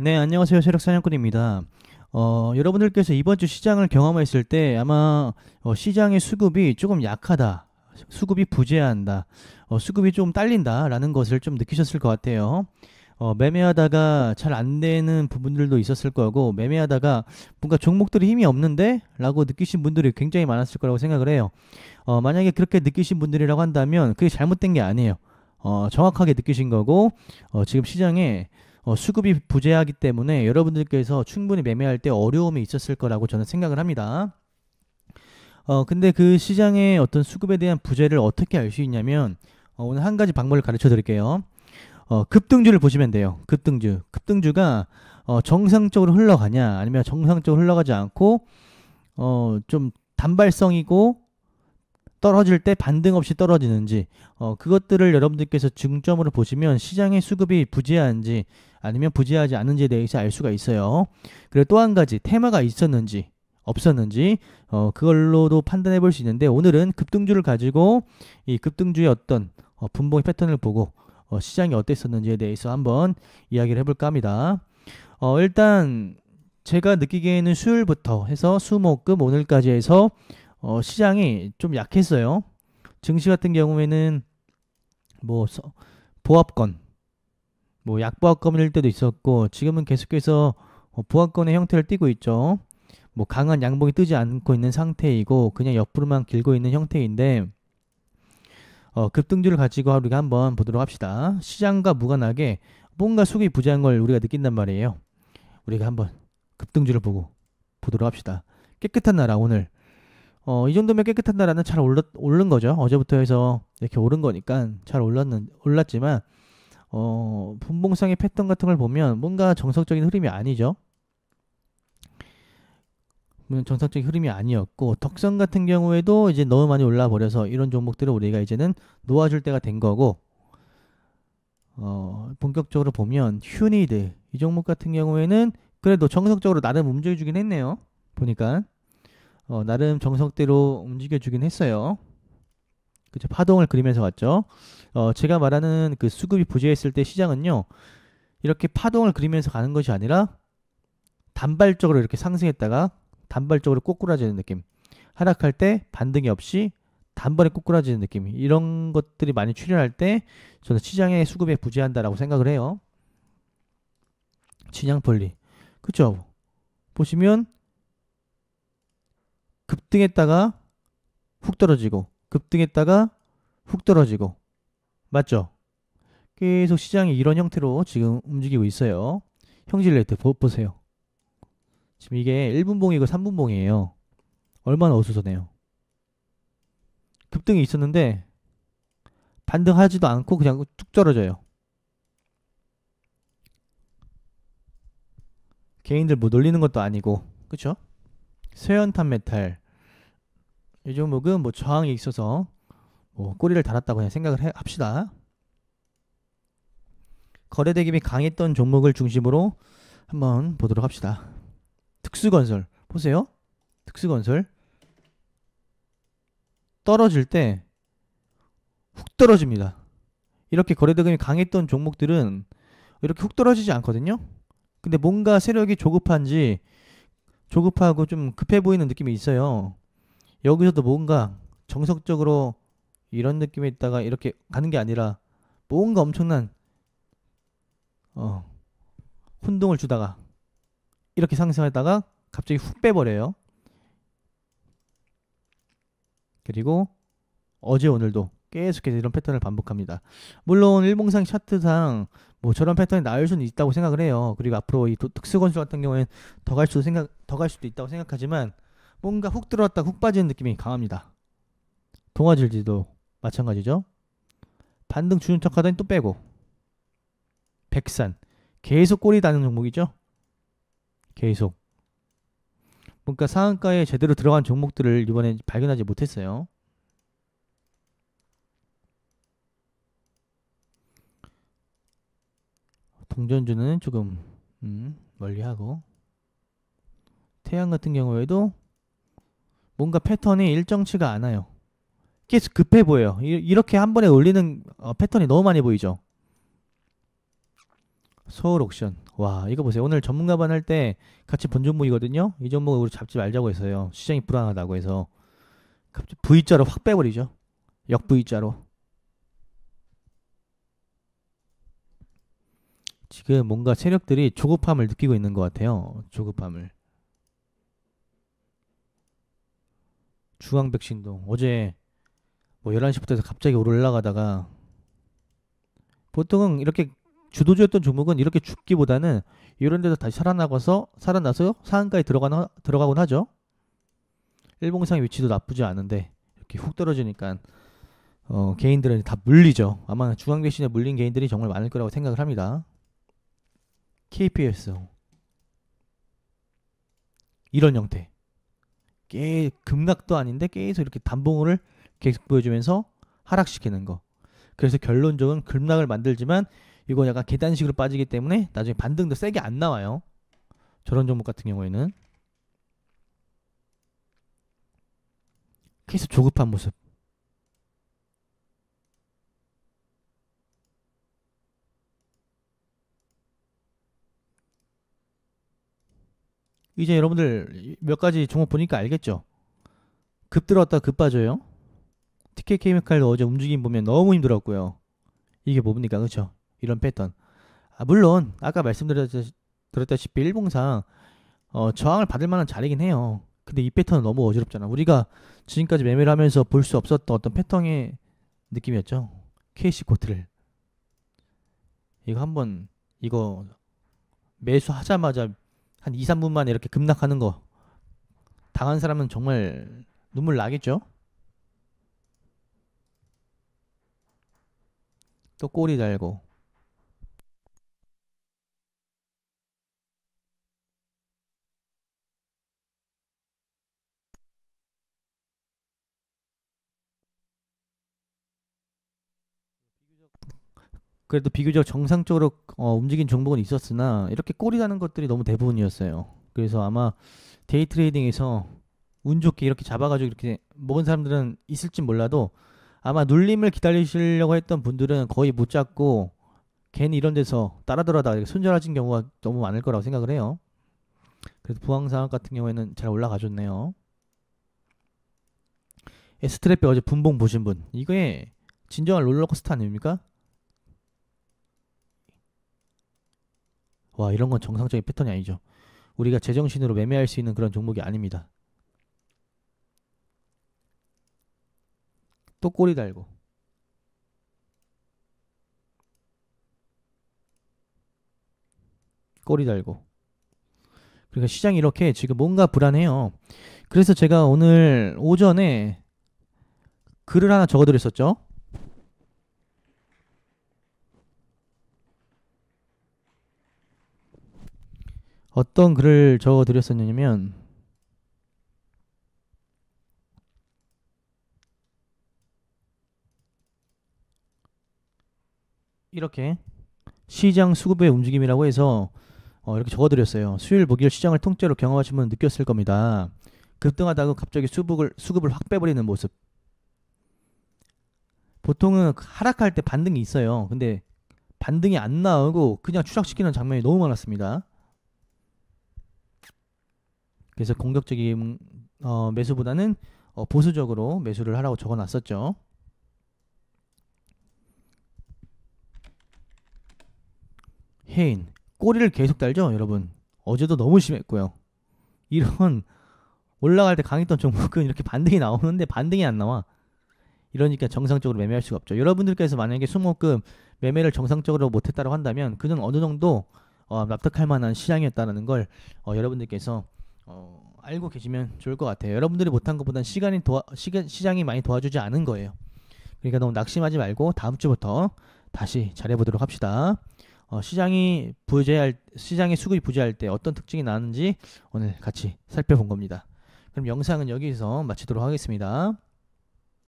네, 안녕하세요. 세력사냥꾼입니다. 여러분들께서 이번 주 시장을 경험했을 때 아마 시장의 수급이 조금 약하다, 수급이 부재한다, 수급이 좀 딸린다라는 것을 좀 느끼셨을 것 같아요. 매매하다가 잘 안 되는 부분들도 있었을 거고, 매매하다가 뭔가 종목들이 힘이 없는데? 라고 느끼신 분들이 굉장히 많았을 거라고 생각을 해요. 만약에 그렇게 느끼신 분들이라고 한다면 그게 잘못된 게 아니에요. 정확하게 느끼신 거고, 지금 시장에 수급이 부재하기 때문에 여러분들께서 충분히 매매할 때 어려움이 있었을 거라고 저는 생각을 합니다. 근데 그 시장의 어떤 수급에 대한 부재를 어떻게 알 수 있냐면, 오늘 한 가지 방법을 가르쳐 드릴게요. 급등주를 보시면 돼요. 급등주. 급등주가 정상적으로 흘러가냐, 아니면 정상적으로 흘러가지 않고, 좀 단발성이고, 떨어질 때 반등 없이 떨어지는지, 그것들을 여러분들께서 중점으로 보시면 시장의 수급이 부재한지 아니면 부재하지 않은지에 대해서 알 수가 있어요. 그리고 또 한 가지, 테마가 있었는지 없었는지, 그걸로도 판단해 볼 수 있는데, 오늘은 급등주를 가지고 이 급등주의 어떤 분봉의 패턴을 보고 시장이 어땠었는지에 대해서 한번 이야기를 해볼까 합니다. 일단 제가 느끼기에는 수요일부터 해서 수목금 오늘까지 해서 시장이 좀 약했어요. 증시 같은 경우에는 뭐 보합권, 뭐 약보합권일 때도 있었고, 지금은 계속해서 보합권의 형태를 띠고 있죠. 뭐 강한 양봉이 뜨지 않고 있는 상태이고 그냥 옆으로만 길고 있는 형태인데, 급등주를 가지고 우리가 한번 보도록 합시다. 시장과 무관하게 뭔가 수급이 부재한 걸 우리가 느낀단 말이에요. 우리가 한번 급등주를 보고 보도록 합시다. 깨끗한 나라 오늘, 이 정도면 깨끗한 나라는 잘 오른 거죠. 어제부터 해서 이렇게 오른 거니까 잘 올랐지만, 분봉상의 패턴 같은 걸 보면 뭔가 정석적인 흐름이 아니죠. 정상적인 흐름이 아니었고, 덕성 같은 경우에도 이제 너무 많이 올라 버려서 이런 종목들을 우리가 이제는 놓아줄 때가 된 거고, 본격적으로 보면 휴니드 이 종목 같은 경우에는 그래도 정석적으로 나름 움직여주긴 했네요. 보니까 나름 정석대로 움직여주긴 했어요. 그쵸? 파동을 그리면서 왔죠. 제가 말하는 그 수급이 부재했을 때 시장은요, 이렇게 파동을 그리면서 가는 것이 아니라 단발적으로 이렇게 상승했다가 단발적으로 꼬꾸라지는 느낌, 하락할 때 반등이 없이 단번에 꼬꾸라지는 느낌, 이런 것들이 많이 출현할 때 저는 시장의 수급에 부재한다라고 생각을 해요. 진양폴리, 그쵸? 보시면 급등했다가 훅 떨어지고, 급등했다가 훅 떨어지고, 맞죠? 계속 시장이 이런 형태로 지금 움직이고 있어요. 형질레이트 보세요. 지금 이게 1분봉이고 3분봉이에요. 얼마나 어수선해요. 급등이 있었는데 반등하지도 않고 그냥 뚝 떨어져요. 개인들 뭐 놀리는 것도 아니고, 그쵸? 쇠연탄 메탈 이 종목은 뭐 저항이 있어서 뭐 꼬리를 달았다고 그냥 생각을 합시다. 거래 대금이 강했던 종목을 중심으로 한번 보도록 합시다. 특수건설 보세요. 특수건설 떨어질 때 훅 떨어집니다. 이렇게 거래 대금이 강했던 종목들은 이렇게 훅 떨어지지 않거든요. 근데 뭔가 세력이 조급하고 좀 급해 보이는 느낌이 있어요. 여기서도 뭔가 정석적으로 이런 느낌이 있다가 이렇게 가는 게 아니라 뭔가 엄청난 혼동을 주다가 이렇게 상승하다가 갑자기 훅 빼버려요. 그리고 어제 오늘도 계속해서 이런 패턴을 반복합니다. 물론 일봉상 차트상 뭐 저런 패턴이 나올 수는 있다고 생각을 해요. 그리고 앞으로 이 특수건설 같은 경우에는 더 갈 수도 있다고 생각하지만, 뭔가 훅 들어왔다 훅 빠지는 느낌이 강합니다. 동아질지도 마찬가지죠. 반등 주는 척 하더니 또 빼고, 백산 계속 꼬리 다는 종목이죠. 계속 뭔가 상한가에 제대로 들어간 종목들을 이번에 발견하지 못했어요. 동전주는 조금 멀리하고, 태양 같은 경우에도 뭔가 패턴이 일정치가 않아요. 계속 급해 보여요. 이렇게 한 번에 올리는 패턴이 너무 많이 보이죠. 서울 옥션. 와, 이거 보세요. 오늘 전문가반 할 때 같이 본 종목이거든요. 이 종목을 우리 잡지 말자고 했어요. 시장이 불안하다고 해서 갑자기 V자로 확 빼버리죠. 역 V자로. 지금 뭔가 세력들이 조급함을 느끼고 있는 것 같아요. 조급함을. 중앙백신동 어제 뭐 11시부터 해서 갑자기 올라가다가 보통은 이렇게 주도주였던 종목은 이렇게 죽기보다는 이런 데서 다시 살아나서 상한가에 들어가곤 하죠. 일봉상의 위치도 나쁘지 않은데 이렇게 훅 떨어지니까 개인들은 다 물리죠. 아마 중앙백신에 물린 개인들이 정말 많을 거라고 생각을 합니다. KPS 이런 형태. 급락도 아닌데 계속 이렇게 단봉을 계속 보여주면서 하락시키는 거. 그래서 결론적으로는 급락을 만들지만 이거 약간 계단식으로 빠지기 때문에 나중에 반등도 세게 안 나와요. 저런 종목 같은 경우에는 계속 조급한 모습. 이제 여러분들 몇 가지 종목 보니까 알겠죠? 급 들어왔다 급 빠져요. TK 케미칼도 어제 움직임 보면 너무 힘들었고요. 이게 뭡니까, 그렇죠? 이런 패턴. 물론 아까 말씀드렸다시피 일봉상 저항을 받을 만한 자리긴 해요. 근데 이 패턴은 너무 어지럽잖아. 우리가 지금까지 매매를 하면서 볼 수 없었던 어떤 패턴의 느낌이었죠. KC 코트를 이거 매수하자마자 한 2, 3분 만에 이렇게 급락하는 거 당한 사람은 정말 눈물 나겠죠. 또 꼬리 달고. 그래도 비교적 정상적으로 움직인 종목은 있었으나 이렇게 꼬리 다는 것들이 너무 대부분이었어요. 그래서 아마 데이 트레이딩에서 운 좋게 이렇게 잡아가지고 이렇게 먹은 사람들은 있을지 몰라도 아마 눌림을 기다리시려고 했던 분들은 거의 못 잡고 괜히 이런 데서 따라 들어다가 손절하신 경우가 너무 많을 거라고 생각을 해요. 그래서 부황상학 같은 경우에는 잘 올라가줬네요. 스트랩배 어제 분봉 보신 분, 이게 진정한 롤러코스터 아닙니까? 와, 이런 건 정상적인 패턴이 아니죠. 우리가 제정신으로 매매할 수 있는 그런 종목이 아닙니다. 또 꼬리 달고. 꼬리 달고. 그러니까 시장이 이렇게 지금 뭔가 불안해요. 그래서 제가 오늘 오전에 글을 하나 적어드렸었죠. 어떤 글을 적어드렸었냐면 이렇게 시장 수급의 움직임이라고 해서 이렇게 적어드렸어요. 수요일 목요일 시장을 통째로 경험하신 분은 느꼈을 겁니다. 급등하다가 갑자기 수급을 확 빼버리는 모습. 보통은 하락할 때 반등이 있어요. 근데 반등이 안 나오고 그냥 추락시키는 장면이 너무 많았습니다. 그래서 공격적인 매수보다는 보수적으로 매수를 하라고 적어놨었죠. 해인 꼬리를 계속 달죠, 여러분. 어제도 너무 심했고요. 이런 올라갈 때 강했던 종목은 이렇게 반등이 나오는데 반등이 안 나와. 이러니까 정상적으로 매매할 수가 없죠. 여러분들께서 만약에 수목금 매매를 정상적으로 못했다고 한다면 그는 어느 정도 납득할 만한 시장이었다는 걸 여러분들께서 알고 계시면 좋을 것 같아요. 여러분들이 못한 것보단 시장이 많이 도와주지 않은 거예요. 그러니까 너무 낙심하지 말고 다음 주부터 다시 잘해보도록 합시다. 시장의 수급이 부재할 때 어떤 특징이 나는지 오늘 같이 살펴본 겁니다. 그럼 영상은 여기서 마치도록 하겠습니다.